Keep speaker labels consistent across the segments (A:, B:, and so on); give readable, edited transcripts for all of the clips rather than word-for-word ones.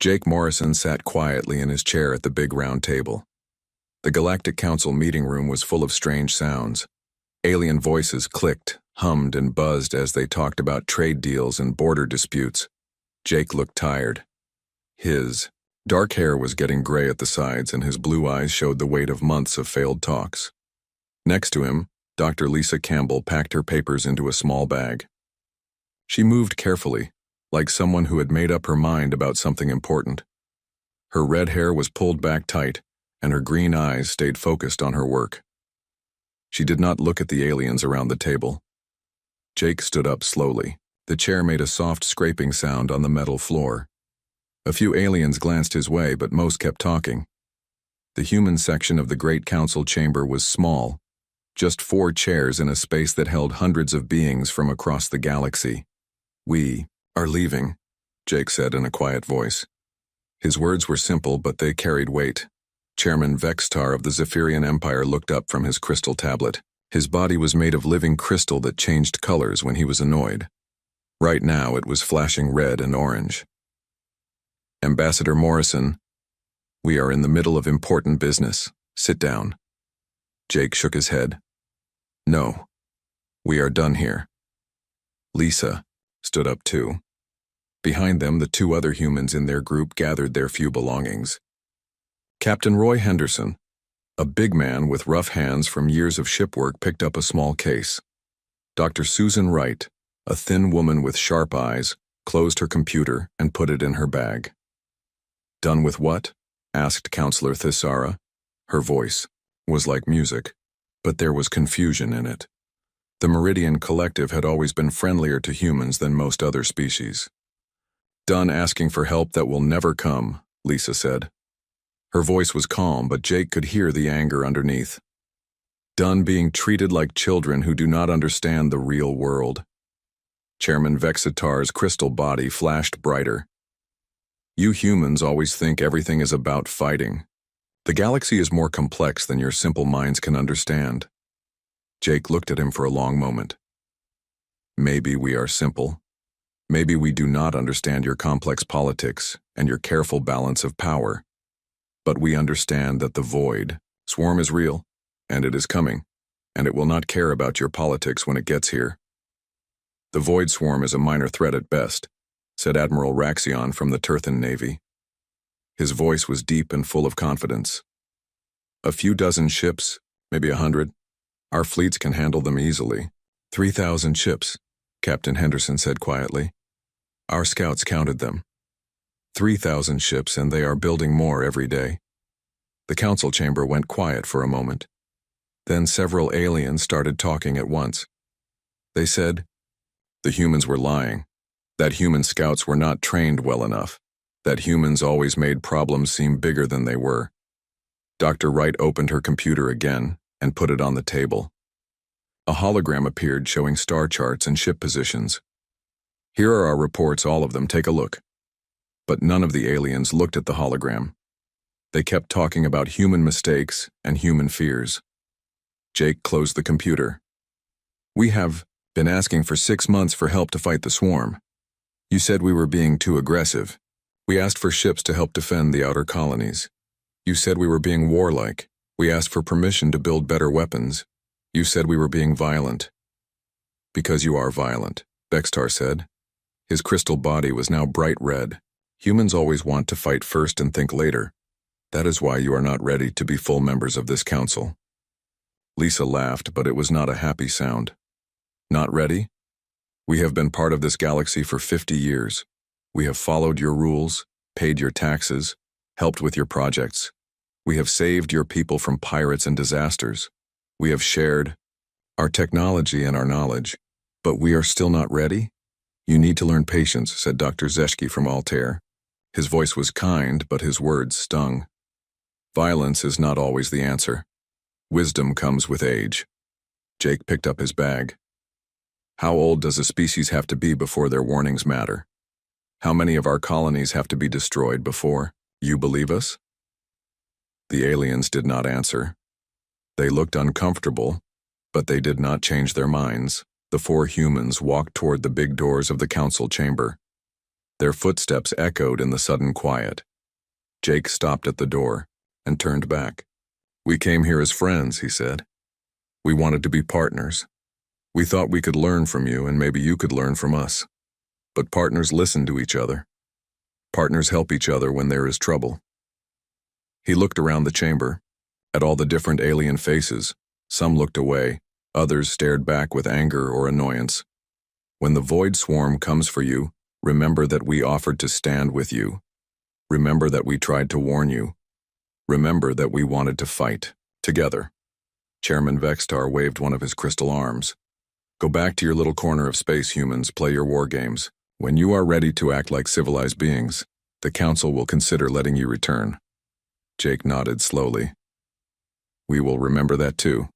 A: Jake Morrison sat quietly in his chair at the big round table. The Galactic Council meeting room was full of strange sounds. Alien voices clicked, hummed, and buzzed as they talked about trade deals and border disputes. Jake looked tired. His dark hair was getting gray at the sides, and his blue eyes showed the weight of months of failed talks. Next to him, Dr. Lisa Campbell packed her papers into a small bag. She moved carefully, like someone who had made up her mind about something important. Her red hair was pulled back tight, and her green eyes stayed focused on her work. She did not look at the aliens around the table. Jake stood up slowly. The chair made a soft scraping sound on the metal floor. A few aliens glanced his way, but most kept talking. The human section of the Great Council chamber was small, just 4 chairs in a space that held hundreds of beings from across the galaxy. "We are leaving," Jake said in a quiet voice. His words were simple, but they carried weight. Chairman Vextar of the Zephyrian Empire looked up from his crystal tablet. His body was made of living crystal that changed colors when he was annoyed. Right now it was flashing red and orange. "Ambassador Morrison, we are in the middle of important business. Sit down." Jake shook his head. "No, we are done here." Lisa stood up too. Behind them, the 2 other humans in their group gathered their few belongings. Captain Roy Henderson, a big man with rough hands from years of shipwork, picked up a small case. Dr. Susan Wright, a thin woman with sharp eyes, closed her computer and put it in her bag. "Done with what?" asked Counselor Thisara. Her voice was like music, but there was confusion in it. The Meridian Collective had always been friendlier to humans than most other species. "Done asking for help that will never come," Lisa said. Her voice was calm, but Jake could hear the anger underneath. "Done being treated like children who do not understand the real world." Chairman Vexitar's crystal body flashed brighter. "You humans always think everything is about fighting. The galaxy is more complex than your simple minds can understand." Jake looked at him for a long moment. "Maybe we are simple. Maybe we do not understand your complex politics and your careful balance of power. But we understand that the void swarm is real, and it is coming, and it will not care about your politics when it gets here." "The void swarm is a minor threat at best," said Admiral Raxion from the Turthan Navy. His voice was deep and full of confidence. "A few dozen ships, maybe 100. Our fleets can handle them easily." 3,000 ships, Captain Henderson said quietly. "Our scouts counted them. 3,000 ships, and they are building more every day." The council chamber went quiet for a moment. Then several aliens started talking at once. They said, "The humans were lying. That human scouts were not trained well enough. That humans always made problems seem bigger than they were." Dr. Wright opened her computer again and put it on the table. A hologram appeared showing star charts and ship positions. "Here are our reports, all of them. Take a look." But none of the aliens looked at the hologram. They kept talking about human mistakes and human fears. Jake closed the computer. "We have been asking for 6 months for help to fight the swarm. You said we were being too aggressive. We asked for ships to help defend the outer colonies. You said we were being warlike. We asked for permission to build better weapons. You said we were being violent." "Because you are violent," Vextar said. His crystal body was now bright red. "Humans always want to fight first and think later. That is why you are not ready to be full members of this council." Lisa laughed, but it was not a happy sound. "Not ready? We have been part of this galaxy for 50 years. We have followed your rules, paid your taxes, helped with your projects. We have saved your people from pirates and disasters. We have shared our technology and our knowledge. But we are still not ready? You need to learn patience," said Dr. Zeshki from Altair. His voice was kind, but his words stung. "Violence is not always the answer. Wisdom comes with age." Jake picked up his bag. "How old does a species have to be before their warnings matter? How many of our colonies have to be destroyed before you believe us?" The aliens did not answer. They looked uncomfortable, but they did not change their minds. The 4 humans walked toward the big doors of the council chamber. Their footsteps echoed in the sudden quiet. Jake stopped at the door and turned back. "We came here as friends," he said. "We wanted to be partners. We thought we could learn from you and maybe you could learn from us. But partners listen to each other. Partners help each other when there is trouble." He looked around the chamber, at all the different alien faces. Some looked away, others stared back with anger or annoyance. "When the void swarm comes for you, remember that we offered to stand with you. Remember that we tried to warn you. Remember that we wanted to fight, together." Chairman Vextar waved one of his crystal arms. "Go back to your little corner of space, humans, play your war games. When you are ready to act like civilized beings, the Council will consider letting you return." Jake nodded slowly. "We will remember that too."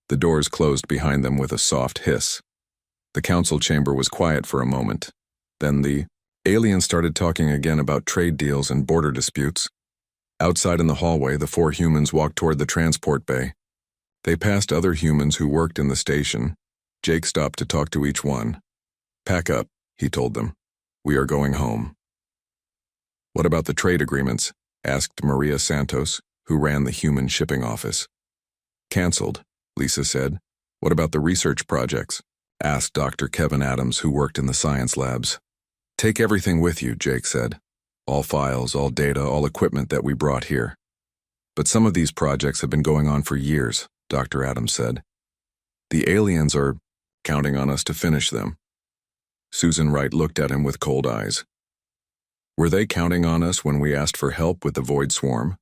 A: The doors closed behind them with a soft hiss. The council chamber was quiet for a moment. Then the aliens started talking again about trade deals and border disputes. Outside in the hallway, the four humans walked toward the transport bay. They passed other humans who worked in the station. Jake stopped to talk to each one. "Pack up," he told them. "We are going home." "What about the trade agreements?" asked Maria Santos, who ran the human shipping office. "Cancelled," Lisa said. "What about the research projects?" asked Dr. Kevin Adams, who worked in the science labs. "Take everything with you," Jake said. "All files, all data, all equipment that we brought here." "But some of these projects have been going on for years," Dr. Adams said. "The aliens are counting on us to finish them." Susan Wright looked at him with cold eyes. "Were they counting on us when we asked for help with the void swarm?"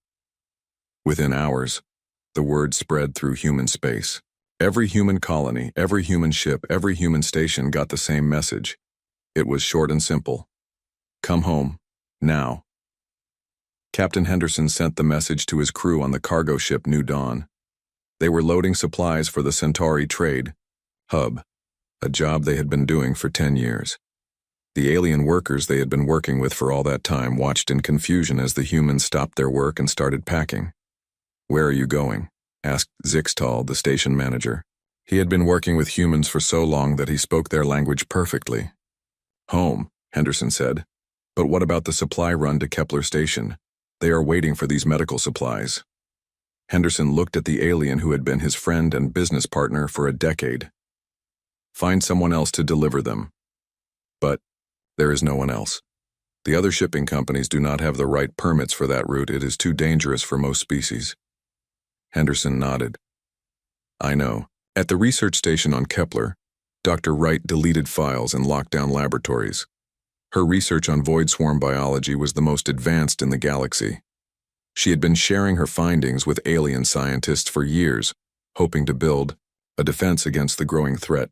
A: Within hours, the word spread through human space. Every human colony, every human ship, every human station got the same message. It was short and simple. "Come home, now." Captain Henderson sent the message to his crew on the cargo ship New Dawn. They were loading supplies for the Centauri trade hub, a job they had been doing for 10 years. The alien workers they had been working with for all that time watched in confusion as the humans stopped their work and started packing. "Where are you going?" asked Zixtal, the station manager. He had been working with humans for so long that he spoke their language perfectly. "Home," Henderson said. "But what about the supply run to Kepler Station? They are waiting for these medical supplies." Henderson looked at the alien who had been his friend and business partner for a decade. "Find someone else to deliver them." "But there is no one else. The other shipping companies do not have the right permits for that route. It is too dangerous for most species." Henderson nodded. "I know. At the research station on Kepler, Dr. Wright deleted files and locked down laboratories. Her research on void swarm biology was the most advanced in the galaxy. She had been sharing her findings with alien scientists for years, hoping to build a defense against the growing threat.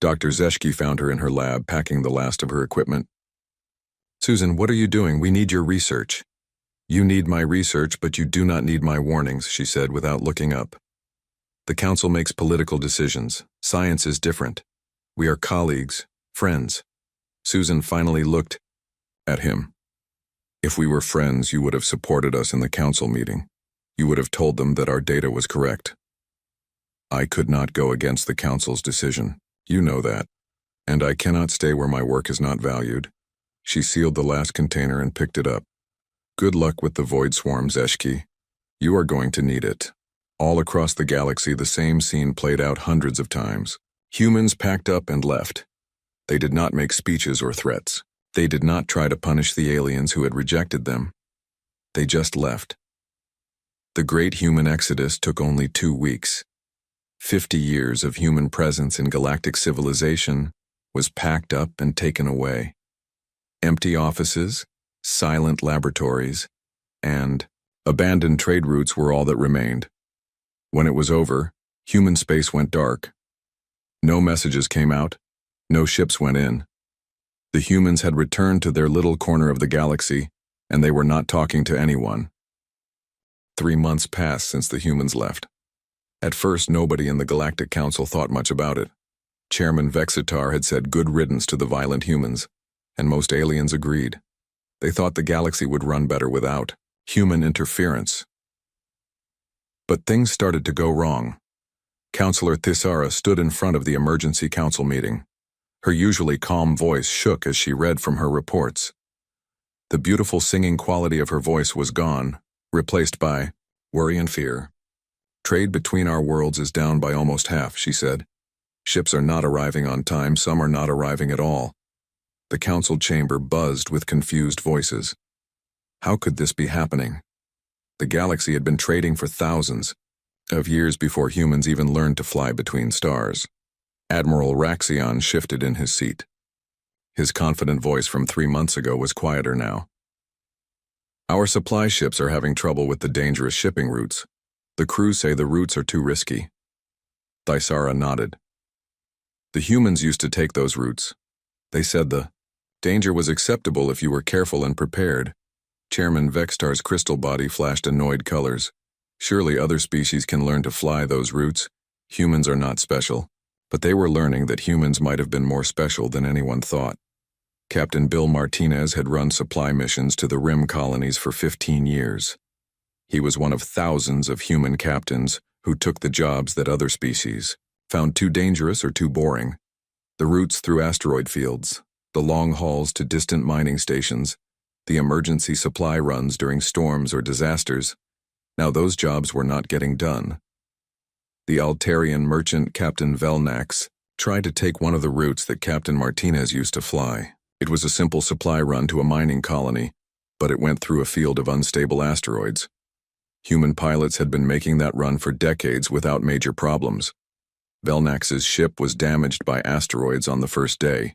A: Dr. Zeschke found her in her lab packing the last of her equipment. "Susan, what are you doing? We need your research." "You need my research, but you do not need my warnings," she said without looking up. "The council makes political decisions. Science is different. We are colleagues, friends." Susan finally looked at him. "If we were friends, you would have supported us in the council meeting. You would have told them that our data was correct." "I could not go against the council's decision. You know that. And I cannot stay where my work is not valued." She sealed the last container and picked it up. "Good luck with the void swarm, Zeschke. You are going to need it." All across the galaxy, the same scene played out hundreds of times. Humans packed up and left. They did not make speeches or threats. They did not try to punish the aliens who had rejected them. They just left. The great human exodus took only 2 weeks. 50 years of human presence in galactic civilization was packed up and taken away. Empty offices, silent laboratories, and abandoned trade routes were all that remained. When it was over, human space went dark. No messages came out, no ships went in. The humans had returned to their little corner of the galaxy, and they were not talking to anyone. 3 months passed since the humans left. At first, nobody in the Galactic Council thought much about it. Chairman Vexitar had said good riddance to the violent humans, and most aliens agreed. They thought the galaxy would run better without human interference. But things started to go wrong. Councillor Thisara stood in front of the emergency council meeting. Her usually calm voice shook as she read from her reports. The beautiful singing quality of her voice was gone, replaced by worry and fear. Trade between our worlds is down by almost half, she said. Ships are not arriving on time, some are not arriving at all. The council chamber buzzed with confused voices. How could this be happening? The galaxy had been trading for thousands of years before humans even learned to fly between stars. Admiral Raxion shifted in his seat. His confident voice from 3 months ago was quieter now. Our supply ships are having trouble with the dangerous shipping routes. The crews say the routes are too risky. Thaisara nodded. The humans used to take those routes. They said the danger was acceptable if you were careful and prepared. Chairman Vextar's crystal body flashed annoyed colors. Surely other species can learn to fly those routes. Humans are not special. But they were learning that humans might have been more special than anyone thought. Captain Bill Martinez had run supply missions to the Rim colonies for 15 years. He was one of thousands of human captains who took the jobs that other species found too dangerous or too boring. The routes through asteroid fields, the long hauls to distant mining stations, the emergency supply runs during storms or disasters. Now those jobs were not getting done. The Altarian merchant Captain Velnax tried to take one of the routes that Captain Martinez used to fly. It was a simple supply run to a mining colony, but it went through a field of unstable asteroids. Human pilots had been making that run for decades without major problems. Velnax's ship was damaged by asteroids on the first day.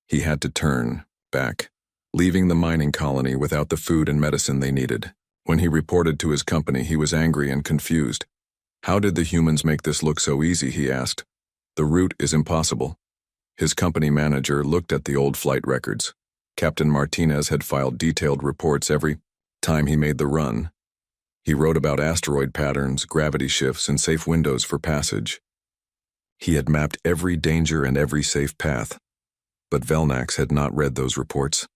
A: He had to turn back, leaving the mining colony without the food and medicine they needed. When he reported to his company, he was angry and confused. How did the humans make this look so easy, he asked. The route is impossible. His company manager looked at the old flight records. Captain Martinez had filed detailed reports every time he made the run. He wrote about asteroid patterns, gravity shifts, and safe windows for passage. He had mapped every danger and every safe path. But Velnax had not read those reports.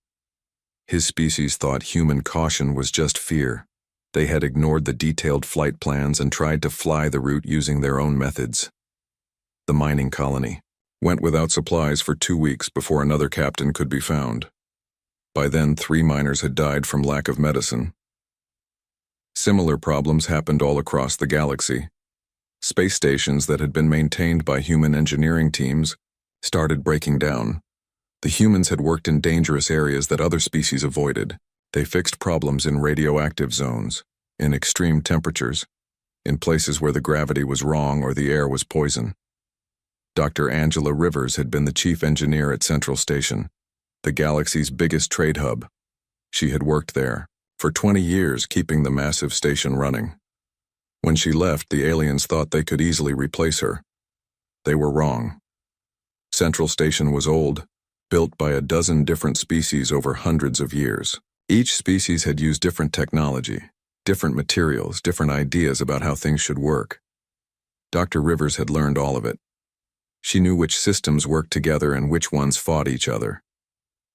A: His species thought human caution was just fear. They had ignored the detailed flight plans and tried to fly the route using their own methods. The mining colony went without supplies for 2 weeks before another captain could be found. By then, 3 miners had died from lack of medicine. Similar problems happened all across the galaxy. Space stations that had been maintained by human engineering teams started breaking down. The humans had worked in dangerous areas that other species avoided. They fixed problems in radioactive zones, in extreme temperatures, in places where the gravity was wrong or the air was poison. Dr. Angela Rivers had been the chief engineer at Central Station, the galaxy's biggest trade hub. She had worked there for 20 years, keeping the massive station running. When she left, the aliens thought they could easily replace her. They were wrong. Central Station was old, built by a dozen different species over hundreds of years. Each species had used different technology, different materials, different ideas about how things should work. Dr. Rivers had learned all of it. She knew which systems worked together and which ones fought each other.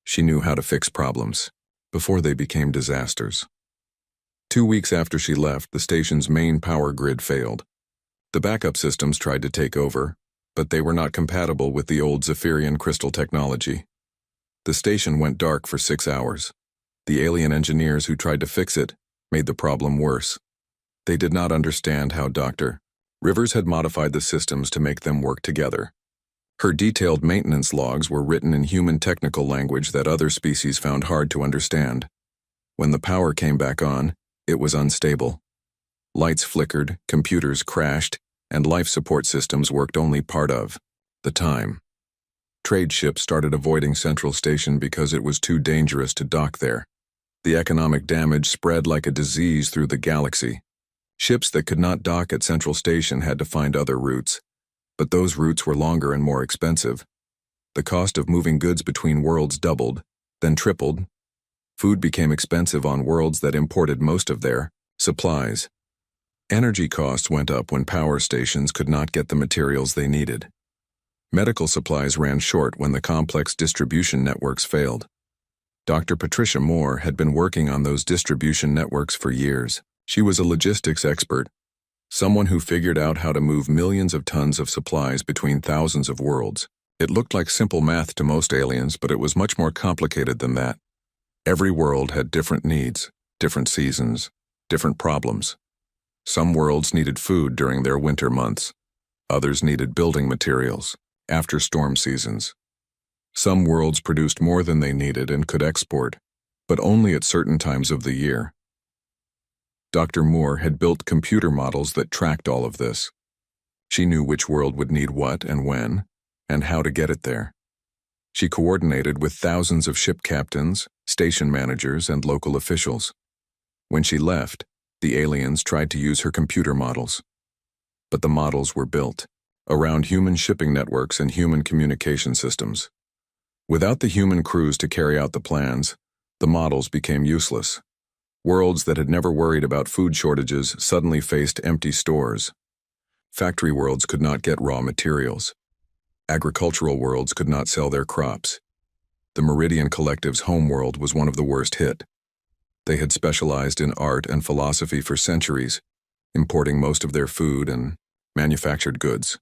A: She knew how to fix problems before they became disasters. 2 weeks after she left, the station's main power grid failed. The backup systems tried to take over, but they were not compatible with the old Zephyrian crystal technology. The station went dark for 6 hours. The alien engineers who tried to fix it made the problem worse. They did not understand how Dr. Rivers had modified the systems to make them work together. Her detailed maintenance logs were written in human technical language that other species found hard to understand. When the power came back on, it was unstable. Lights flickered, computers crashed, and life support systems worked only part of the time. Trade ships started avoiding Central Station because it was too dangerous to dock there. The economic damage spread like a disease through the galaxy. Ships that could not dock at Central Station had to find other routes, but those routes were longer and more expensive. The cost of moving goods between worlds doubled, then tripled. Food became expensive on worlds that imported most of their supplies. Energy costs went up when power stations could not get the materials they needed. Medical supplies ran short when the complex distribution networks failed. Dr. Patricia Moore had been working on those distribution networks for years. She was a logistics expert, someone who figured out how to move millions of tons of supplies between thousands of worlds. It looked like simple math to most aliens, but it was much more complicated than that. Every world had different needs, different seasons, different problems. Some worlds needed food during their winter months. Others needed building materials after storm seasons. Some worlds produced more than they needed and could export, but only at certain times of the year. Dr. Moore had built computer models that tracked all of this. She knew which world would need what and when, and how to get it there. She coordinated with thousands of ship captains, station managers, and local officials. When she left, the aliens tried to use her computer models. But the models were built around human shipping networks and human communication systems. Without the human crews to carry out the plans, the models became useless. Worlds that had never worried about food shortages suddenly faced empty stores. Factory worlds could not get raw materials. Agricultural worlds could not sell their crops. The Meridian Collective's homeworld was one of the worst hit. They had specialized in art and philosophy for centuries, importing most of their food and manufactured goods.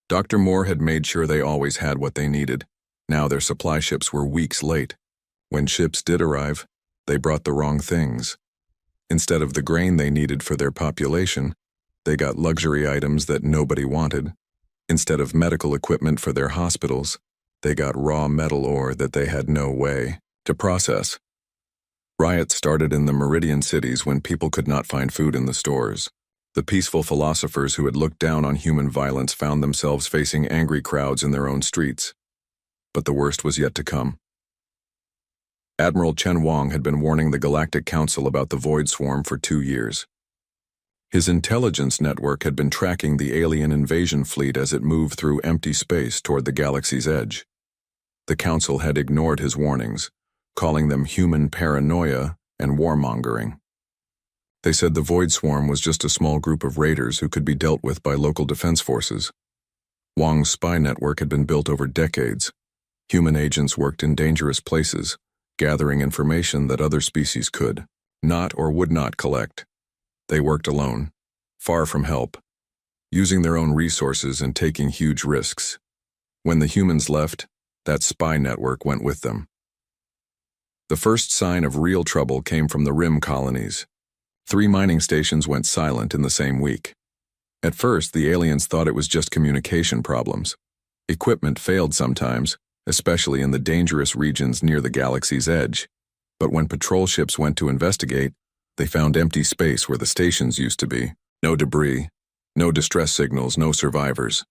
A: Dr. Moore had made sure they always had what they needed. Now their supply ships were weeks late. When ships did arrive, they brought the wrong things. Instead of the grain they needed for their population, they got luxury items that nobody wanted. Instead of medical equipment for their hospitals, they got raw metal ore that they had no way to process. Riots started in the Meridian cities when people could not find food in the stores. The peaceful philosophers who had looked down on human violence found themselves facing angry crowds in their own streets. But the worst was yet to come. Admiral Chen Wang had been warning the Galactic Council about the Void Swarm for 2 years. His intelligence network had been tracking the alien invasion fleet as it moved through empty space toward the galaxy's edge. The Council had ignored his warnings, calling them human paranoia and warmongering. They said the Void Swarm was just a small group of raiders who could be dealt with by local defense forces. Wang's spy network had been built over decades. Human agents worked in dangerous places, gathering information that other species could not or would not collect. They worked alone, far from help, using their own resources and taking huge risks. When the humans left, that spy network went with them. The first sign of real trouble came from the Rim colonies. 3 mining stations went silent in the same week. At first, the aliens thought it was just communication problems. Equipment failed sometimes, especially in the dangerous regions near the galaxy's edge. But when patrol ships went to investigate, they found empty space where the stations used to be. No debris, no distress signals, no survivors.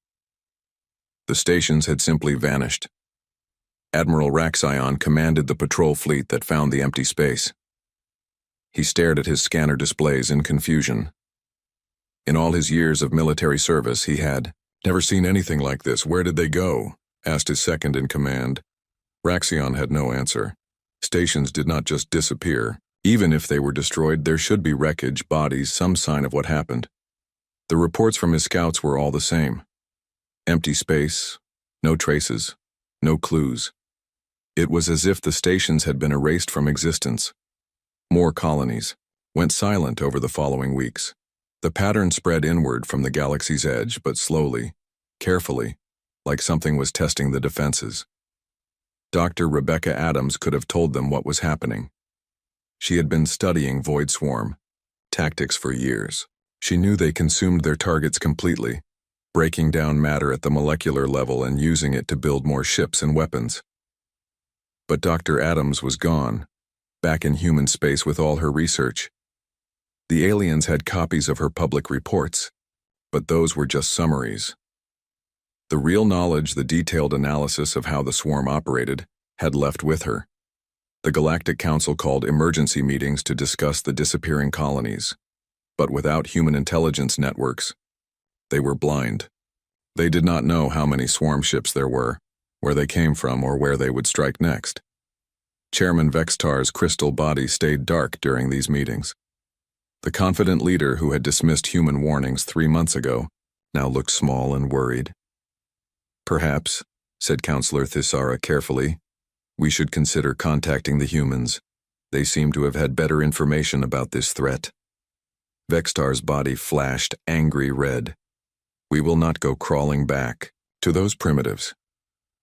A: The stations had simply vanished. Admiral Raxion commanded the patrol fleet that found the empty space. He stared at his scanner displays in confusion. In all his years of military service, he had never seen anything like this. Where did they go? Asked his second in command. Raxion had no answer. Stations did not just disappear. Even if they were destroyed, there should be wreckage, bodies, some sign of what happened. The reports from his scouts were all the same. Empty space, no traces, no clues. It was as if the stations had been erased from existence. More colonies went silent over the following weeks. The pattern spread inward from the galaxy's edge, but slowly, carefully, like something was testing the defenses. Dr. Rebecca Adams could have told them what was happening. She had been studying Void Swarm tactics for years. She knew they consumed their targets completely, breaking down matter at the molecular level and using it to build more ships and weapons. But Dr. Adams was gone, back in human space with all her research. The aliens had copies of her public reports, but those were just summaries. The real knowledge, the detailed analysis of how the swarm operated, had left with her. The Galactic Council called emergency meetings to discuss the disappearing colonies, but without human intelligence networks, they were blind. They did not know how many swarm ships there were, where they came from, or where they would strike next. Chairman Vextar's crystal body stayed dark during these meetings. The confident leader who had dismissed human warnings 3 months ago now looked small and worried. "Perhaps," said Counselor Thisara carefully, "we should consider contacting the humans. They seem to have had better information about this threat." Vextar's body flashed angry red. "We will not go crawling back to those primitives.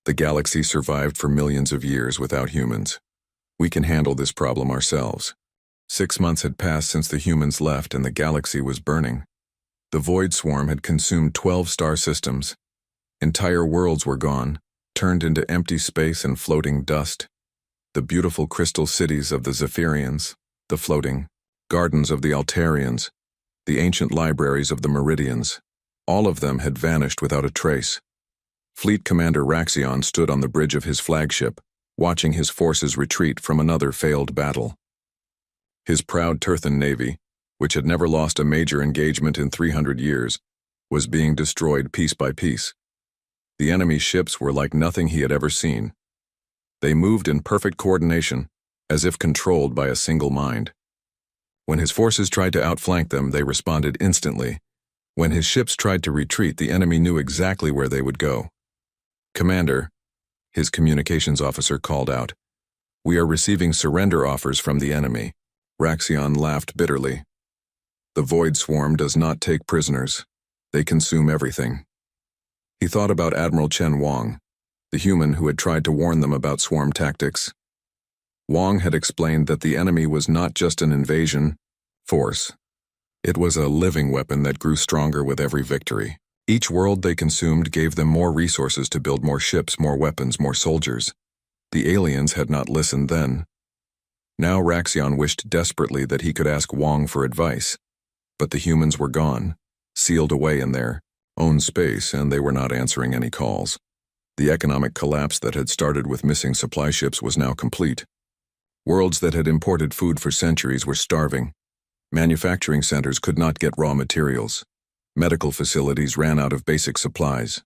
A: The galaxy survived for millions of years without humans. We can handle this problem ourselves. 6 months had passed since the humans left and the galaxy was burning. The void swarm had consumed 12 star systems. Entire worlds were gone, turned into empty space and floating dust. The beautiful crystal cities of the Zephyrians, the floating gardens of the Altarians, the ancient libraries of the Meridians, all of them had vanished without a trace. Fleet Commander Raxion stood on the bridge of his flagship, watching his forces retreat from another failed battle. His proud Turthan navy, which had never lost a major engagement in 300 years, was being destroyed piece by piece. The enemy ships were like nothing he had ever seen. They moved in perfect coordination, as if controlled by a single mind. When his forces tried to outflank them, they responded instantly. When his ships tried to retreat, the enemy knew exactly where they would go. "Commander," his communications officer called out, "we are receiving surrender offers from the enemy." Raxion laughed bitterly. "The void swarm does not take prisoners. They consume everything." He thought about Admiral Chen Wang, the human who had tried to warn them about swarm tactics. Wang had explained that the enemy was not just an invasion force. It was a living weapon that grew stronger with every victory. Each world they consumed gave them more resources to build more ships, more weapons, more soldiers. The aliens had not listened then. Now Raxion wished desperately that he could ask Wang for advice. But the humans were gone, sealed away in their own space, and they were not answering any calls. The economic collapse that had started with missing supply ships was now complete. Worlds that had imported food for centuries were starving. Manufacturing centers could not get raw materials. Medical facilities ran out of basic supplies.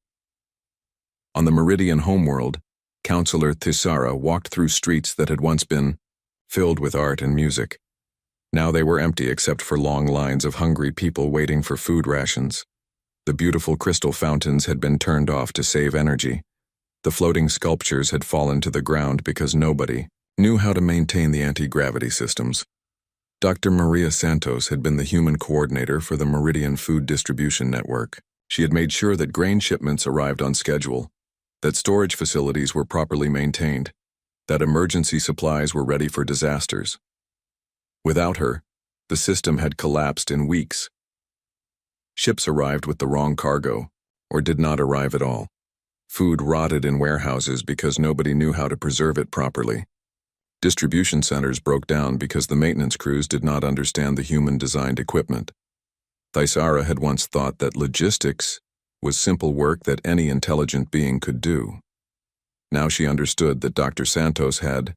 A: On the Meridian homeworld, Counselor Thisara walked through streets that had once been filled with art and music. Now they were empty except for long lines of hungry people waiting for food rations. The beautiful crystal fountains had been turned off to save energy. The floating sculptures had fallen to the ground because nobody knew how to maintain the anti-gravity systems. Dr. Maria Santos had been the human coordinator for the Meridian Food Distribution Network. She had made sure that grain shipments arrived on schedule, that storage facilities were properly maintained, that emergency supplies were ready for disasters. Without her, the system had collapsed in weeks. Ships arrived with the wrong cargo, or did not arrive at all. Food rotted in warehouses because nobody knew how to preserve it properly. Distribution centers broke down because the maintenance crews did not understand the human-designed equipment. Thisara had once thought that logistics was simple work that any intelligent being could do. Now she understood that Dr. Santos had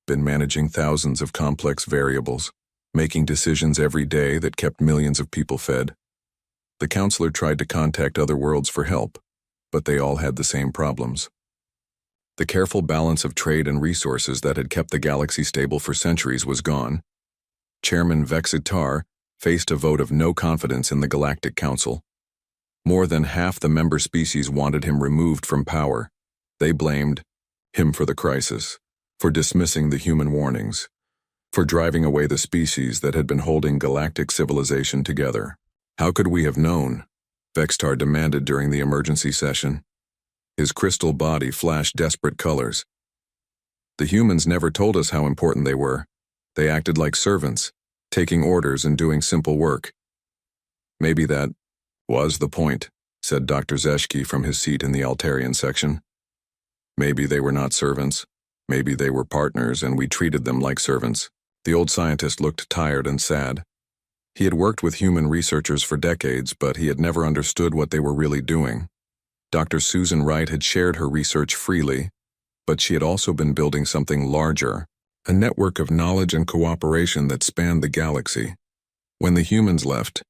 A: been managing thousands of complex variables, making decisions every day that kept millions of people fed. The counselor tried to contact other worlds for help, but they all had the same problems. The careful balance of trade and resources that had kept the galaxy stable for centuries was gone. Chairman Vexitar faced a vote of no confidence in the Galactic Council. More than half the member species wanted him removed from power. They blamed him for the crisis, for dismissing the human warnings, for driving away the species that had been holding galactic civilization together. "How could we have known?" Vexitar demanded during the emergency session. His crystal body flashed desperate colors. "The humans never told us how important they were. They acted like servants, taking orders and doing simple work." "Maybe that was the point," said Dr. Zeshki from his seat in the Altarian section. "Maybe they were not servants. Maybe they were partners and we treated them like servants." The old scientist looked tired and sad. He had worked with human researchers for decades, but he had never understood what they were really doing. Dr. Susan Wright had shared her research freely, but she had also been building something larger, a network of knowledge and cooperation that spanned the galaxy. When the humans left,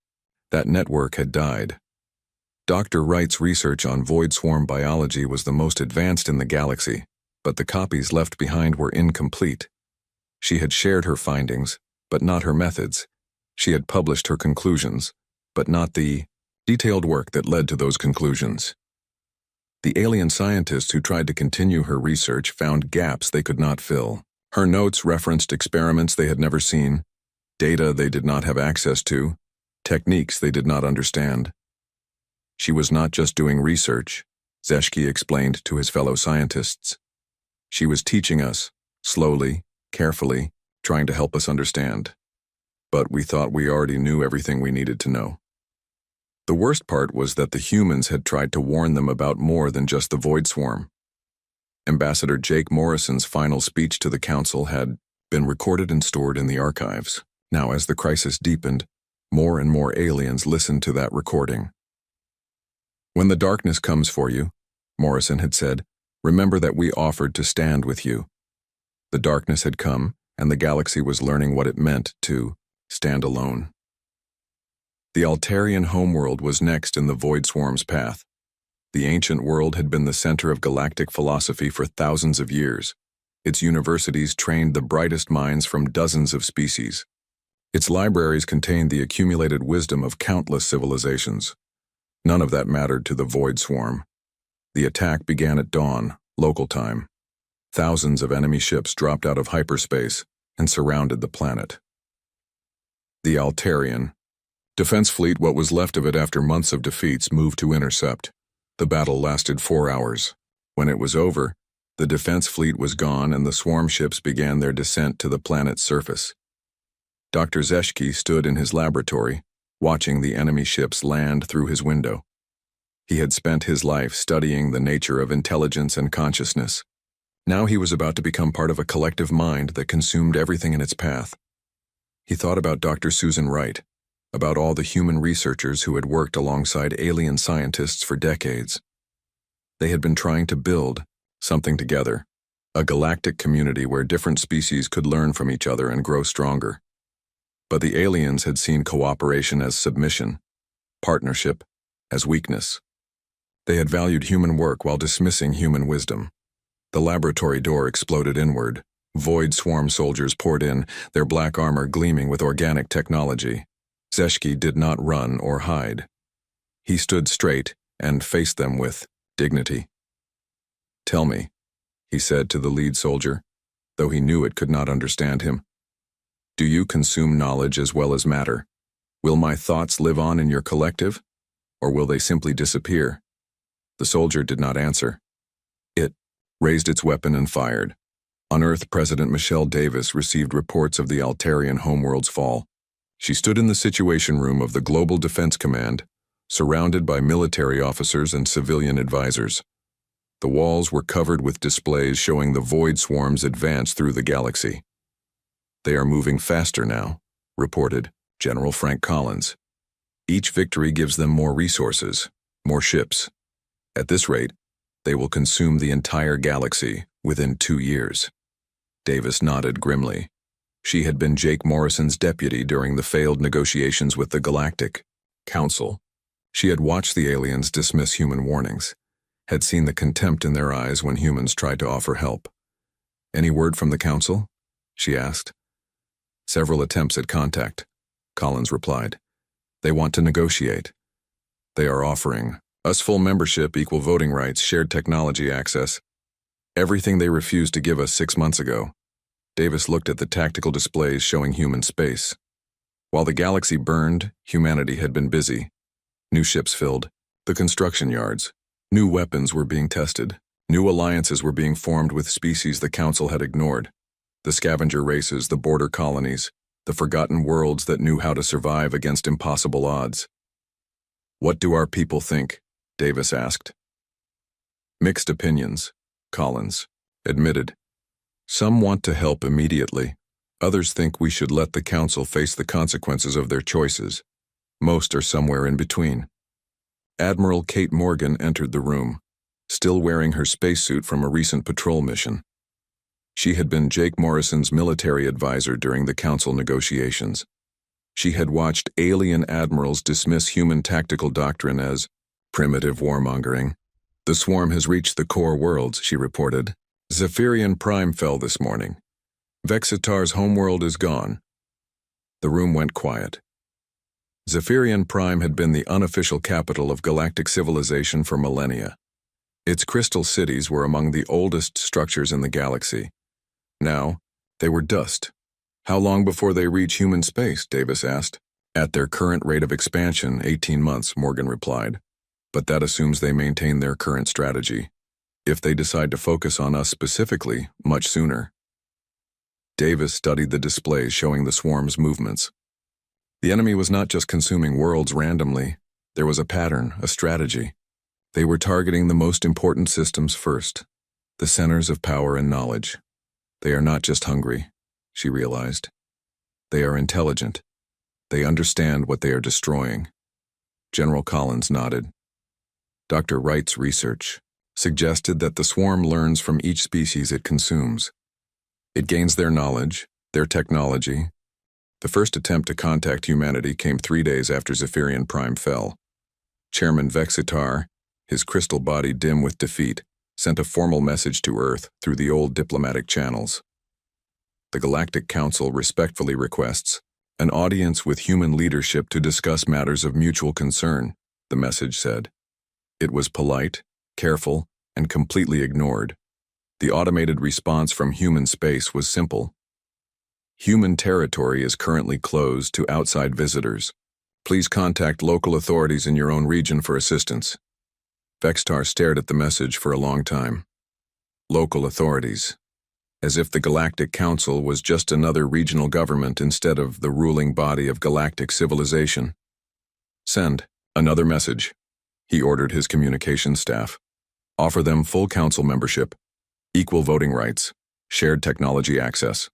A: that network had died. Dr. Wright's research on void swarm biology was the most advanced in the galaxy, but the copies left behind were incomplete. She had shared her findings, but not her methods. She had published her conclusions, but not the detailed work that led to those conclusions. The alien scientists who tried to continue her research found gaps they could not fill. Her notes referenced experiments they had never seen, data they did not have access to, techniques they did not understand. She was not just doing research, Zeshki explained to his fellow scientists. She was teaching us, slowly, carefully, trying to help us understand. But we thought we already knew everything we needed to know. The worst part was that the humans had tried to warn them about more than just the Void Swarm. Ambassador Jake Morrison's final speech to the Council had been recorded and stored in the archives. Now, as the crisis deepened, more and more aliens listened to that recording. "When the darkness comes for you," Morrison had said, "remember that we offered to stand with you." The darkness had come, and the galaxy was learning what it meant to stand alone. The Altarian homeworld was next in the Void Swarm's path. The ancient world had been the center of galactic philosophy for thousands of years. Its universities trained the brightest minds from dozens of species. Its libraries contained the accumulated wisdom of countless civilizations. None of that mattered to the Void Swarm. The attack began at dawn, local time. Thousands of enemy ships dropped out of hyperspace and surrounded the planet. The Altarian Defense Fleet, what was left of it after months of defeats, moved to intercept. The battle lasted 4 hours. When it was over, the defense fleet was gone and the swarm ships began their descent to the planet's surface. Dr. Zeshki stood in his laboratory, watching the enemy ships land through his window. He had spent his life studying the nature of intelligence and consciousness. Now he was about to become part of a collective mind that consumed everything in its path. He thought about Dr. Susan Wright, about all the human researchers who had worked alongside alien scientists for decades. They had been trying to build something together, a galactic community where different species could learn from each other and grow stronger. But the aliens had seen cooperation as submission, partnership as weakness. They had valued human work while dismissing human wisdom. The laboratory door exploded inward. Void Swarm soldiers poured in, their black armor gleaming with organic technology. Zeshki did not run or hide. He stood straight and faced them with dignity. "Tell me," he said to the lead soldier, though he knew it could not understand him. "Do you consume knowledge as well as matter? Will my thoughts live on in your collective, or will they simply disappear?" The soldier did not answer. It raised its weapon and fired. On Earth, President Michelle Davis received reports of the Altarian homeworld's fall. She stood in the Situation Room of the Global Defense Command, surrounded by military officers and civilian advisors. The walls were covered with displays showing the Void Swarm's advance through the galaxy. "They are moving faster now," reported General Frank Collins. "Each victory gives them more resources, more ships. At this rate, they will consume the entire galaxy within 2 years." Davis nodded grimly. She had been Jake Morrison's deputy during the failed negotiations with the Galactic Council. She had watched the aliens dismiss human warnings, had seen the contempt in their eyes when humans tried to offer help. "Any word from the Council?" she asked. "Several attempts at contact," Collins replied. "They want to negotiate. They are offering us full membership, equal voting rights, shared technology access. Everything they refused to give us 6 months ago." Davis looked at the tactical displays showing human space. While the galaxy burned, humanity had been busy. New ships filled the construction yards. New weapons were being tested. New alliances were being formed with species the Council had ignored. The scavenger races, the border colonies, the forgotten worlds that knew how to survive against impossible odds. "What do our people think?" Davis asked. "Mixed opinions," Collins admitted. "Some want to help immediately. Others think we should let the Council face the consequences of their choices. Most are somewhere in between." Admiral Kate Morgan entered the room, still wearing her spacesuit from a recent patrol mission. She had been Jake Morrison's military advisor during the Council negotiations. She had watched alien admirals dismiss human tactical doctrine as primitive warmongering. "The swarm has reached the core worlds," she reported. "Zephyrian Prime fell this morning. Vexitar's homeworld is gone." The room went quiet. Zephyrian Prime had been the unofficial capital of galactic civilization for millennia. Its crystal cities were among the oldest structures in the galaxy. Now, they were dust. "How long before they reach human space?" Davis asked. "At their current rate of expansion, 18 months, Morgan replied. but that assumes they maintain their current strategy. If they decide to focus on us specifically, much sooner. Davis studied the displays showing the swarm's movements. The enemy was not just consuming worlds randomly. There was a pattern, a strategy. They were targeting the most important systems first, the centers of power and knowledge. They are not just hungry, she realized. They are intelligent. They understand what they are destroying. General Collins nodded. Dr. Wright's research suggested that the swarm learns from each species it consumes. It gains their knowledge, their technology. The first attempt to contact humanity came 3 days after Zephyrian Prime fell. Chairman Vexitar, his crystal body dim with defeat, sent a formal message to Earth through the old diplomatic channels. The Galactic Council respectfully requests an audience with human leadership to discuss matters of mutual concern, the message said. It was polite, careful, and completely ignored. The automated response from human space was simple. Human territory is currently closed to outside visitors. Please contact local authorities in your own region for assistance. Vextar stared at the message for a long time. Local authorities. As if the Galactic Council was just another regional government instead of the ruling body of galactic civilization. Send another message, he ordered his communications staff. Offer them full council membership, equal voting rights, shared technology access.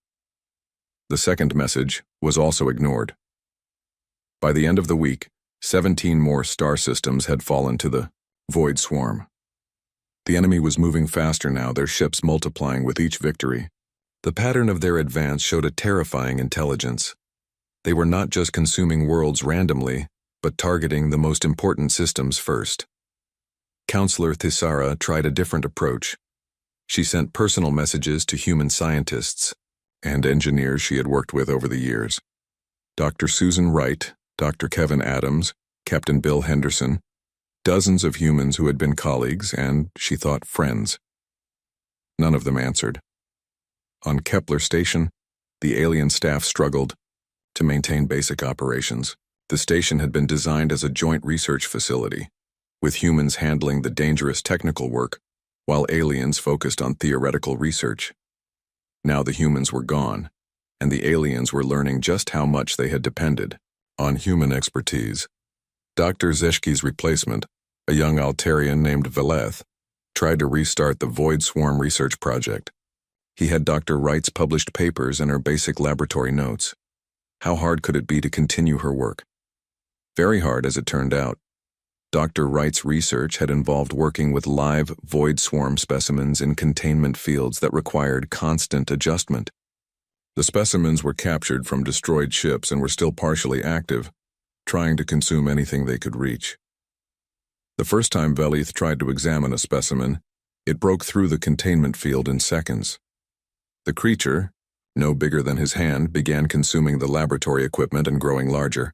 A: The second message was also ignored. By the end of the week, 17 more star systems had fallen to the Void Swarm. The enemy was moving faster now, their ships multiplying with each victory. The pattern of their advance showed a terrifying intelligence. They were not just consuming worlds randomly, but targeting the most important systems first. Counselor Thisara tried a different approach. She sent personal messages to human scientists and engineers she had worked with over the years. Dr. Susan Wright, Dr. Kevin Adams, Captain Bill Henderson, dozens of humans who had been colleagues and, she thought, friends. None of them answered. On Kepler Station, the alien staff struggled to maintain basic operations. The station had been designed as a joint research facility, with humans handling the dangerous technical work, while aliens focused on theoretical research. Now the humans were gone, and the aliens were learning just how much they had depended on human expertise. Dr. Zeshki's replacement, a young Altarian named Veleth, tried to restart the Void Swarm research project. He had Dr. Wright's published papers and her basic laboratory notes. How hard could it be to continue her work? Very hard, as it turned out. Dr. Wright's research had involved working with live Void Swarm specimens in containment fields that required constant adjustment. The specimens were captured from destroyed ships and were still partially active, trying to consume anything they could reach. The first time Veleth tried to examine a specimen, it broke through the containment field in seconds. The creature, no bigger than his hand, began consuming the laboratory equipment and growing larger.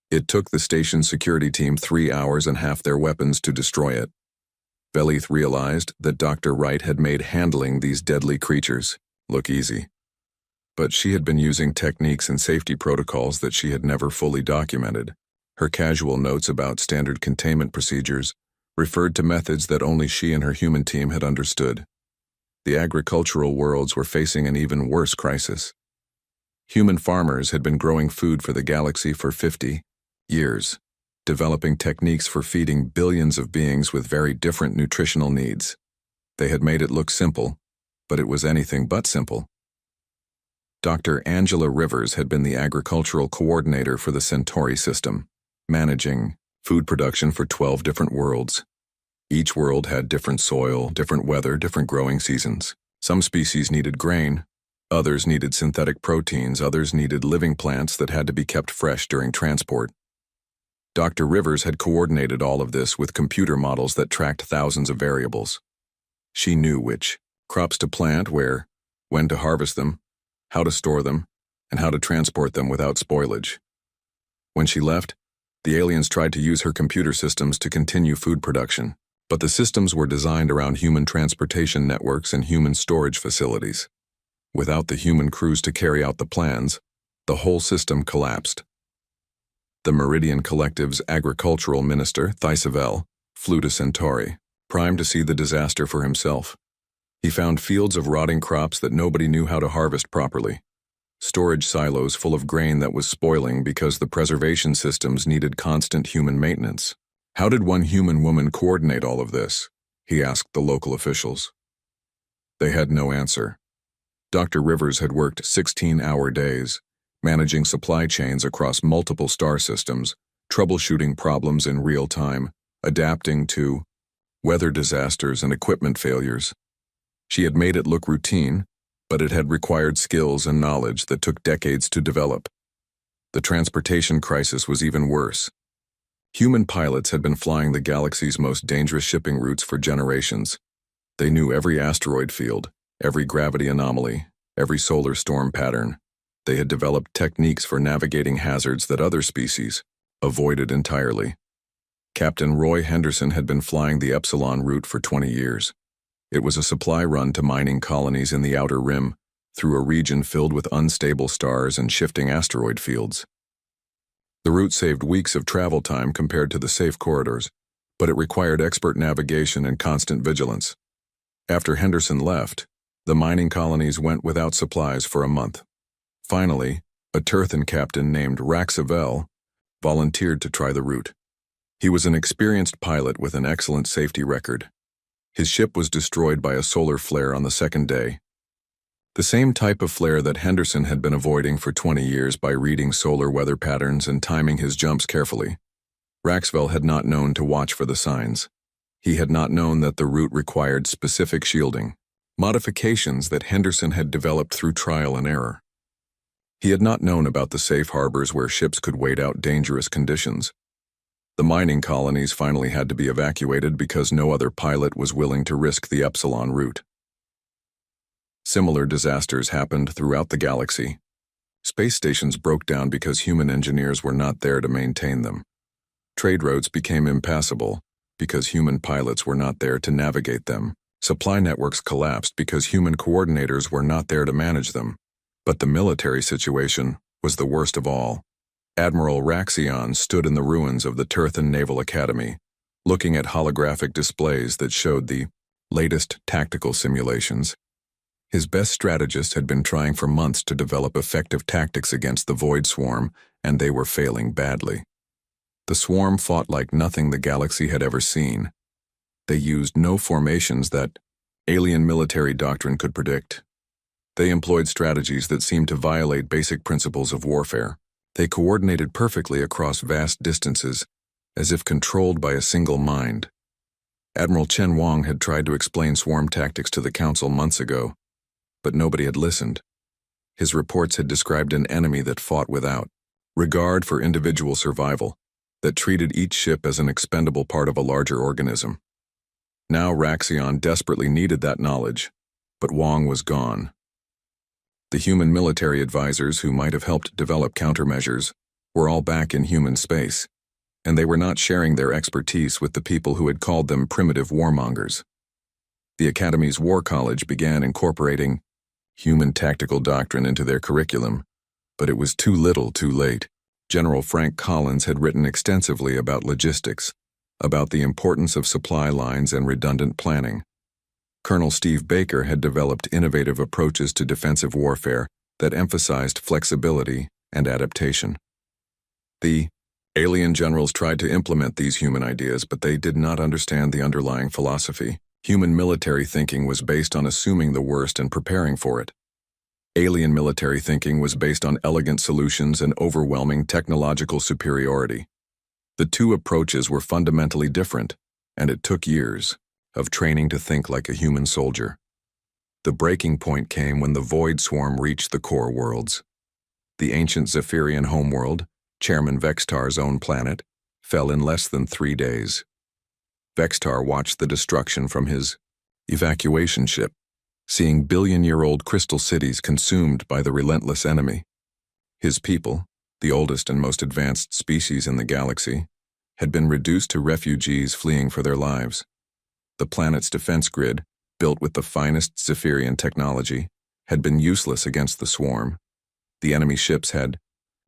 A: It took the station's security team 3 hours and half their weapons to destroy it. Veleth realized that Dr. Wright had made handling these deadly creatures look easy. But she had been using techniques and safety protocols that she had never fully documented. Her casual notes about standard containment procedures referred to methods that only she and her human team had understood. The agricultural worlds were facing an even worse crisis. Human farmers had been growing food for the galaxy for 50 years, developing techniques for feeding billions of beings with very different nutritional needs. They had made it look simple, but it was anything but simple. Dr. Angela Rivers had been the agricultural coordinator for the Centauri system, managing food production for 12 different worlds. Each world had different soil, different weather, different growing seasons. Some species needed grain, others needed synthetic proteins, others needed living plants that had to be kept fresh during transport. Dr. Rivers had coordinated all of this with computer models that tracked thousands of variables. She knew which crops to plant, where, when to harvest them, how to store them, and how to transport them without spoilage. When she left, the aliens tried to use her computer systems to continue food production, but the systems were designed around human transportation networks and human storage facilities. Without the human crews to carry out the plans, the whole system collapsed. The Meridian Collective's agricultural minister, Thysavel, flew to Centauri, primed to see the disaster for himself. He found fields of rotting crops that nobody knew how to harvest properly, storage silos full of grain that was spoiling because the preservation systems needed constant human maintenance. How did one human woman coordinate all of this? He asked the local officials. They had no answer. Dr. Rivers had worked 16-hour days, managing supply chains across multiple star systems, troubleshooting problems in real time, adapting to weather disasters and equipment failures. She had made it look routine, but it had required skills and knowledge that took decades to develop. The transportation crisis was even worse. Human pilots had been flying the galaxy's most dangerous shipping routes for generations. They knew every asteroid field, every gravity anomaly, every solar storm pattern. They had developed techniques for navigating hazards that other species avoided entirely. Captain Roy Henderson had been flying the Epsilon route for 20 years. It was a supply run to mining colonies in the outer rim, through a region filled with unstable stars and shifting asteroid fields. The route saved weeks of travel time compared to the safe corridors, but it required expert navigation and constant vigilance. After Henderson left, the mining colonies went without supplies for a month. Finally, a Turthan captain named Raxavel volunteered to try the route. He was an experienced pilot with an excellent safety record. His ship was destroyed by a solar flare on the second day. The same type of flare that Henderson had been avoiding for 20 years by reading solar weather patterns and timing his jumps carefully. Raxavel had not known to watch for the signs. He had not known that the route required specific shielding, modifications that Henderson had developed through trial and error. He had not known about the safe harbors where ships could wait out dangerous conditions. The mining colonies finally had to be evacuated because no other pilot was willing to risk the Epsilon route. Similar disasters happened throughout the galaxy. Space stations broke down because human engineers were not there to maintain them. Trade routes became impassable because human pilots were not there to navigate them. Supply networks collapsed because human coordinators were not there to manage them. But the military situation was the worst of all. Admiral Raxion stood in the ruins of the Turthan Naval Academy, looking at holographic displays that showed the latest tactical simulations. His best strategists had been trying for months to develop effective tactics against the Void Swarm, and they were failing badly. The Swarm fought like nothing the galaxy had ever seen. They used no formations that alien military doctrine could predict. They employed strategies that seemed to violate basic principles of warfare. They coordinated perfectly across vast distances, as if controlled by a single mind. Admiral Chen Wang had tried to explain swarm tactics to the Council months ago, but nobody had listened. His reports had described an enemy that fought without regard for individual survival, that treated each ship as an expendable part of a larger organism. Now Raxion desperately needed that knowledge, but Wang was gone. The human military advisors who might have helped develop countermeasures were all back in human space, and they were not sharing their expertise with the people who had called them primitive warmongers. The Academy's War College began incorporating human tactical doctrine into their curriculum, but it was too little too late. General Frank Collins had written extensively about logistics, about the importance of supply lines and redundant planning. Colonel Steve Baker had developed innovative approaches to defensive warfare that emphasized flexibility and adaptation. The alien generals tried to implement these human ideas, but they did not understand the underlying philosophy. Human military thinking was based on assuming the worst and preparing for it. Alien military thinking was based on elegant solutions and overwhelming technological superiority. The two approaches were fundamentally different, and it took years of training to think like a human soldier. The breaking point came when the Void Swarm reached the core worlds. The ancient Zephyrian homeworld, Chairman Vextar's own planet, fell in less than 3 days. Vextar watched the destruction from his evacuation ship, seeing billion-year-old crystal cities consumed by the relentless enemy. His people, the oldest and most advanced species in the galaxy, had been reduced to refugees fleeing for their lives. The planet's defense grid, built with the finest Zephyrian technology, had been useless against the swarm. The enemy ships had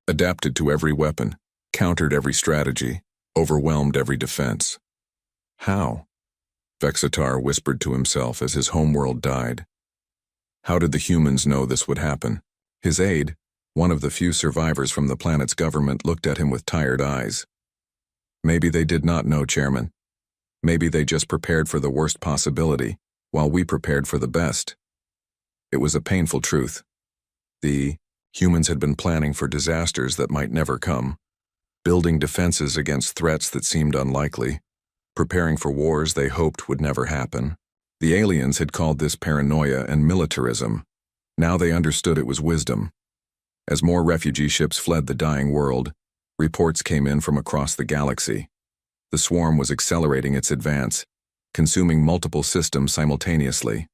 A: adapted to every weapon, countered every strategy, overwhelmed every defense. How? Vexitar whispered to himself as his homeworld died. How did the humans know this would happen? His aide, one of the few survivors from the planet's government, looked at him with tired eyes. Maybe they did not know, Chairman. Maybe they just prepared for the worst possibility, while we prepared for the best. It was a painful truth. The humans had been planning for disasters that might never come, building defenses against threats that seemed unlikely, preparing for wars they hoped would never happen. The aliens had called this paranoia and militarism. Now they understood it was wisdom. As more refugee ships fled the dying world, reports came in from across the galaxy. The swarm was accelerating its advance, consuming multiple systems simultaneously.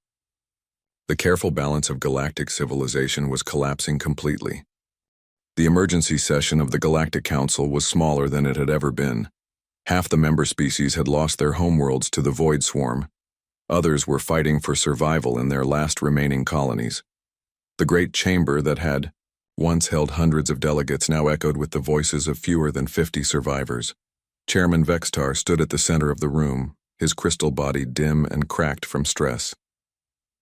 A: The careful balance of galactic civilization was collapsing completely. The emergency session of the Galactic Council was smaller than it had ever been. Half the member species had lost their homeworlds to the Void Swarm. Others were fighting for survival in their last remaining colonies. The great chamber that had once held hundreds of delegates now echoed with the voices of fewer than 50 survivors. Chairman Vexitar stood at the center of the room, his crystal body dim and cracked from stress.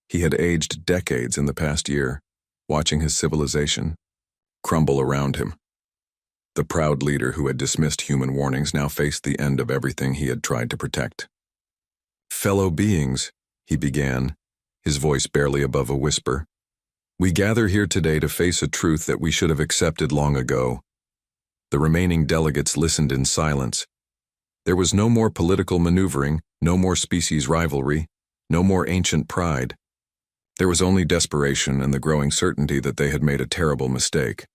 A: He had aged decades in the past year, watching his civilization crumble around him. The proud leader who had dismissed human warnings now faced the end of everything he had tried to protect. "Fellow beings," he began, his voice barely above a whisper, "we gather here today to face a truth that we should have accepted long ago." The remaining delegates listened in silence. There was no more political maneuvering, no more species rivalry, no more ancient pride. There was only desperation and the growing certainty that they had made a terrible mistake.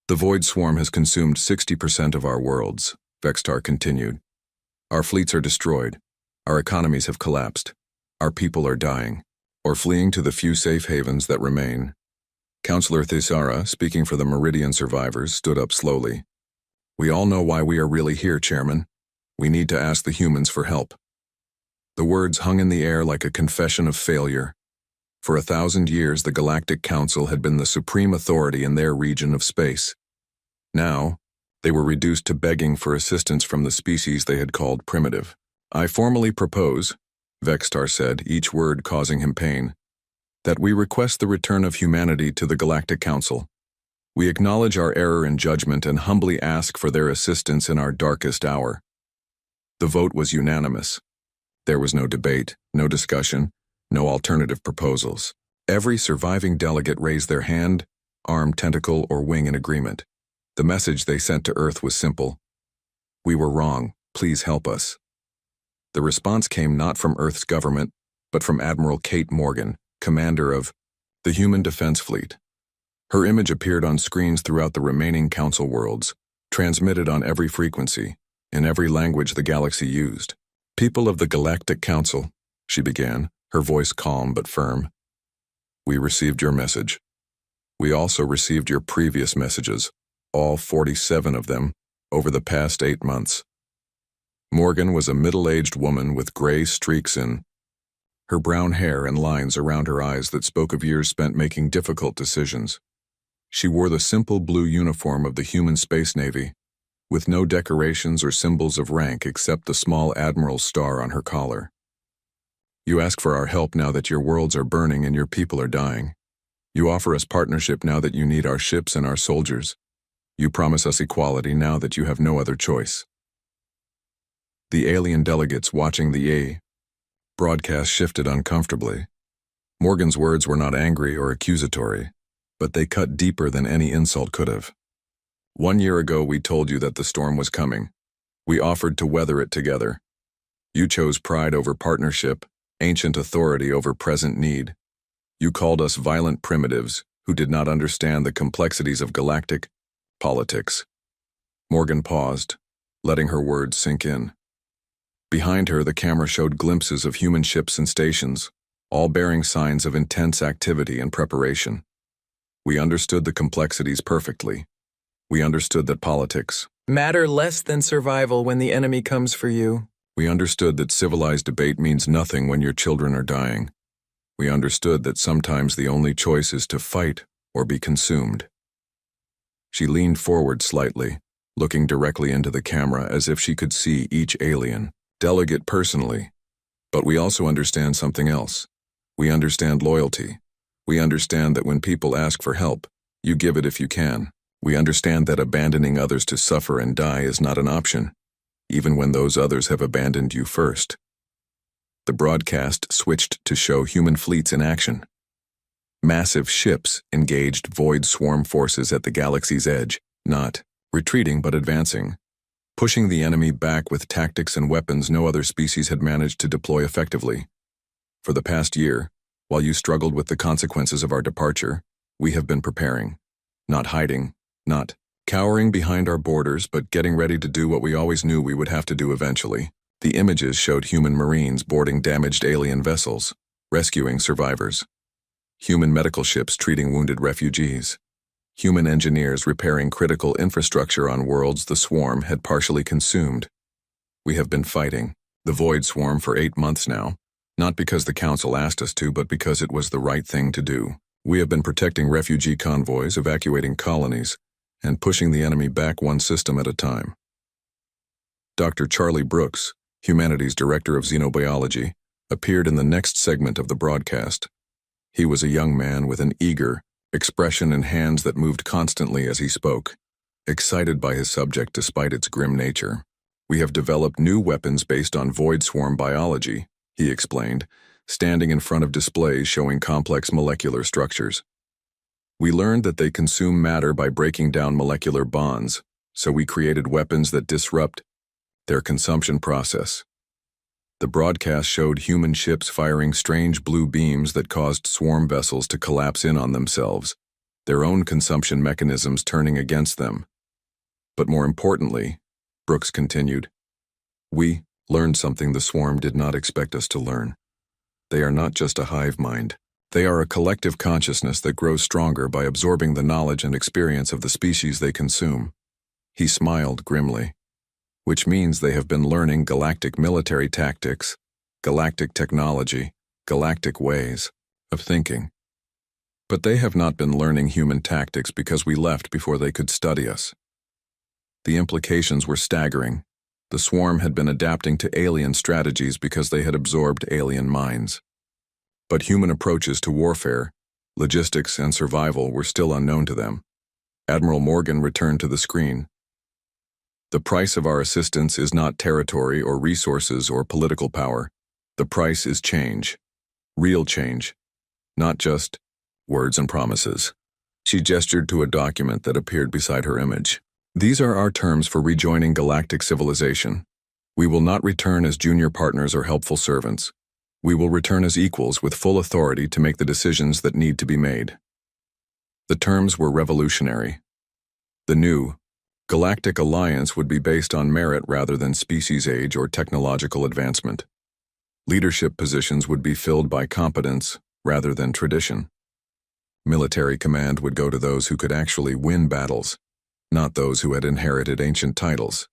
A: "The Void Swarm has consumed 60% of our worlds," Vexitar continued. "Our fleets are destroyed. Our economies have collapsed. Our people are dying, or fleeing to the few safe havens that remain." Counselor Thisara, speaking for the Meridian survivors, stood up slowly. "We all know why we are really here, Chairman. We need to ask the humans for help." The words hung in the air like a confession of failure. For 1,000 years, the Galactic Council had been the supreme authority in their region of space. Now, they were reduced to begging for assistance from the species they had called primitive. "I formally propose," Vexitar said, each word causing him pain, "that we request the return of humanity to the Galactic Council. We acknowledge our error in judgment and humbly ask for their assistance in our darkest hour." The vote was unanimous. There was no debate, no discussion, no alternative proposals. Every surviving delegate raised their hand, arm, tentacle, or wing in agreement. The message they sent to Earth was simple: "We were wrong, please help us." The response came not from Earth's government, but from Admiral Kate Morgan, commander of the Human Defense Fleet. Her image appeared on screens throughout the remaining Council worlds, transmitted on every frequency, in every language the galaxy used. "People of the Galactic Council," she began, her voice calm but firm, "we received your message. We also received your previous messages, all 47 of them, over the past 8 months. Morgan was a middle-aged woman with gray streaks in her brown hair and lines around her eyes that spoke of years spent making difficult decisions. She wore the simple blue uniform of the human space navy, with no decorations or symbols of rank except the small admiral's star on her collar. You ask for our help now that your worlds are burning and your people are dying. You offer us partnership now that you need our ships and our soldiers. You promise us equality now that you have no other choice." The alien delegates watching the broadcast shifted uncomfortably. Morgan's words were not angry or accusatory, but they cut deeper than any insult could have. "1 year ago we told you that the storm was coming. We offered to weather it together. You chose pride over partnership, ancient authority over present need. You called us violent primitives who did not understand the complexities of galactic politics." Morgan paused, letting her words sink in. Behind her, the camera showed glimpses of human ships and stations, all bearing signs of intense activity and preparation. "We understood the complexities perfectly. We understood that politics
B: matter less than survival when the enemy comes for you.
A: We understood that civilized debate means nothing when your children are dying. We understood that sometimes the only choice is to fight or be consumed." She leaned forward slightly, looking directly into the camera as if she could see each alien, delegate personally. But we also understand something else. We understand loyalty. We understand that when people ask for help, you give it if you can. We understand that abandoning others to suffer and die is not an option, even when those others have abandoned you first. The broadcast switched to show human fleets in action. Massive ships engaged void swarm forces at the galaxy's edge, not retreating but advancing, pushing the enemy back with tactics and weapons no other species had managed to deploy effectively. For the past year, while you struggled with the consequences of our departure, we have been preparing, not hiding, not cowering behind our borders, but getting ready to do what we always knew we would have to do eventually. The images showed human marines boarding damaged alien vessels, rescuing survivors. Human medical ships treating wounded refugees. Human engineers repairing critical infrastructure on worlds the swarm had partially consumed. We have been fighting the void swarm for 8 months now, not because the Council asked us to, but because it was the right thing to do. We have been protecting refugee convoys, evacuating colonies, and pushing the enemy back one system at a time. Dr. Charlie Brooks, Humanities Director of Xenobiology, appeared in the next segment of the broadcast. He was a young man with an eager expression and hands that moved constantly as he spoke, excited by his subject despite its grim nature. We have developed new weapons based on void swarm biology, he explained, standing in front of displays showing complex molecular structures. We learned that they consume matter by breaking down molecular bonds, so we created weapons that disrupt their consumption process. The broadcast showed human ships firing strange blue beams that caused swarm vessels to collapse in on themselves, their own consumption mechanisms turning against them. But more importantly, Brooks continued, we learned something the swarm did not expect us to learn. They are not just a hive mind. They are a collective consciousness that grows stronger by absorbing the knowledge and experience of the species they consume. He smiled grimly. Which means they have been learning galactic military tactics, galactic technology, galactic ways of thinking. But they have not been learning human tactics because we left before they could study us. The implications were staggering. The swarm had been adapting to alien strategies because they had absorbed alien minds. But human approaches to warfare, logistics, and survival were still unknown to them. Admiral Morgan returned to the screen. The price of our assistance is not territory or resources or political power. The price is change. Real change. Not just words and promises. She gestured to a document that appeared beside her image. These are our terms for rejoining galactic civilization. We will not return as junior partners or helpful servants. We will return as equals with full authority to make the decisions that need to be made. The terms were revolutionary. The new Galactic Alliance would be based on merit rather than species age or technological advancement. Leadership positions would be filled by competence rather than tradition. Military command would go to those who could actually win battles, not those who had inherited ancient titles.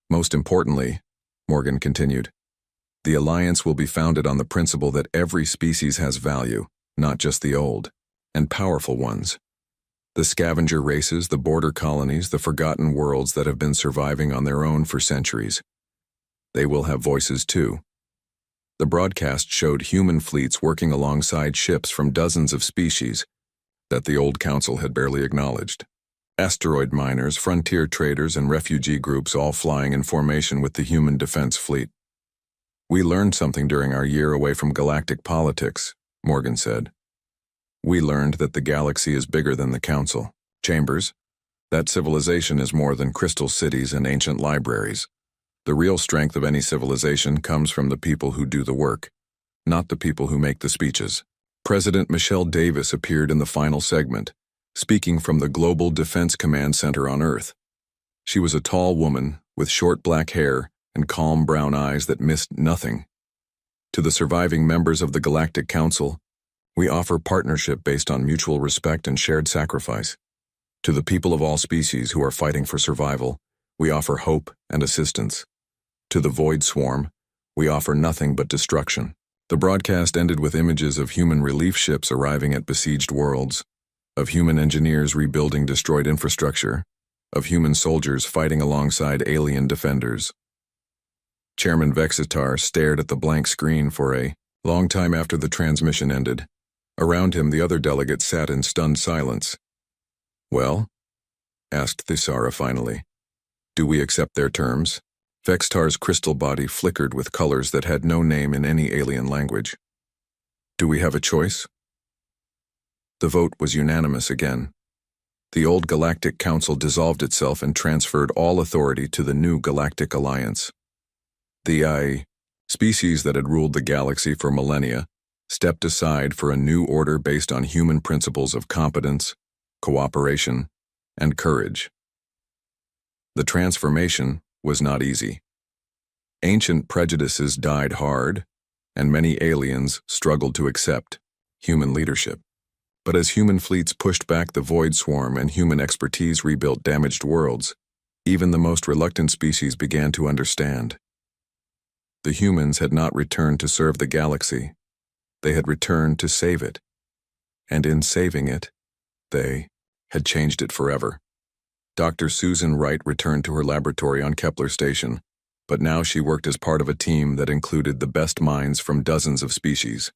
A: Most importantly, Morgan continued, the Alliance will be founded on the principle that every species has value, not just the old and powerful ones. The scavenger races, the border colonies, the forgotten worlds that have been surviving on their own for centuries. They will have voices too. The broadcast showed human fleets working alongside ships from dozens of species that the old council had barely acknowledged. Asteroid miners, frontier traders, and refugee groups all flying in formation with the human defense fleet. We learned something during our year away from galactic politics, Morgan said. We learned that the galaxy is bigger than the Council. Chambers, that civilization is more than crystal cities and ancient libraries. The real strength of any civilization comes from the people who do the work, not the people who make the speeches. President Michelle Davis appeared in the final segment, speaking from the Global Defense Command Center on Earth. She was a tall woman with short black hair and calm brown eyes that missed nothing. To the surviving members of the Galactic Council, we offer partnership based on mutual respect and shared sacrifice. To the people of all species who are fighting for survival, we offer hope and assistance. To the Void Swarm, we offer nothing but destruction. The broadcast ended with images of human relief ships arriving at besieged worlds, of human engineers rebuilding destroyed infrastructure, of human soldiers fighting alongside alien defenders. Chairman Vexitar stared at the blank screen for a long time after the transmission ended. Around him, the other delegates sat in stunned silence. "Well?" asked Thisara finally. "Do we accept their terms?" Vexitar's crystal body flickered with colors that had no name in any alien language. "Do we have a choice?" The vote was unanimous again. The old Galactic Council dissolved itself and transferred all authority to the new Galactic Alliance. The species that had ruled the galaxy for millennia stepped aside for a new order based on human principles of competence, cooperation, and courage. The transformation was not easy. Ancient prejudices died hard, and many aliens struggled to accept human leadership. But as human fleets pushed back the Void Swarm and human expertise rebuilt damaged worlds, even the most reluctant species began to understand. The humans had not returned to serve the galaxy. They had returned to save it. And in saving it, they had changed it forever. Dr. Susan Wright returned to her laboratory on Kepler Station, but now she worked as part of a team that included the best minds from dozens of species.